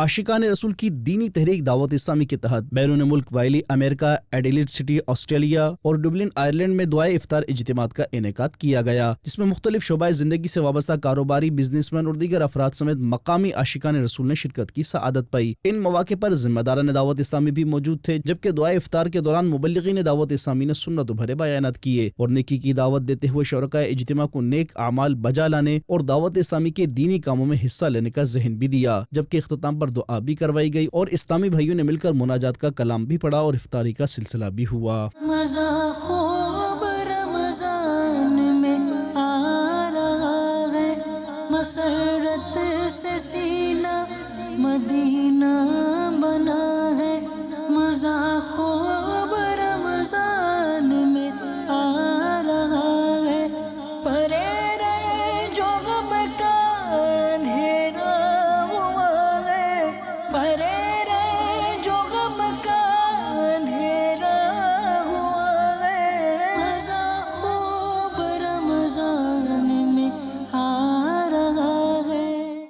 عاشقان رسول کی دینی تحریک دعوت اسلامی کے تحت بیرون ملک وائلی امریکہ، ایڈیلیڈ سٹی آسٹریلیا اور ڈبلن آئرلینڈ میں دعائے افطار اجتماعات کا انعقاد کیا گیا، جس میں مختلف شعبہ زندگی سے وابستہ کاروباری، بزنس مین اور دیگر افراد سمیت مقامی عاشقان رسول نے شرکت کی سعادت پائی۔ ان مواقع پر ذمہ داران دعوت اسلامی بھی موجود تھے، جبکہ دعائے افطار کے دوران مبلغین دعوت اسلامی نے سنت بھرے بیانات کیے اور نیکی کی دعوت دیتے ہوئے شرکائے اجتماع کو نیک اعمال بجا لانے اور دعوت اسلامی کے دینی کاموں میں حصہ لینے کا ذہن بھی دیا، جبکہ اختتام پر دعا بھی کروائی گئی اور اسلامی بھائیوں نے مل کر مناجات کا کلام بھی پڑھا اور افطاری کا سلسلہ بھی ہوا۔ مزہ خوب رمضان میں آ رہا ہے، مسرت سے سینہ مدینہ بنا ہے، مزہ خوب رمضان میں آ رہا ہے، پرے رہے جو غم کا اندھیرا ہوا ہے، پرے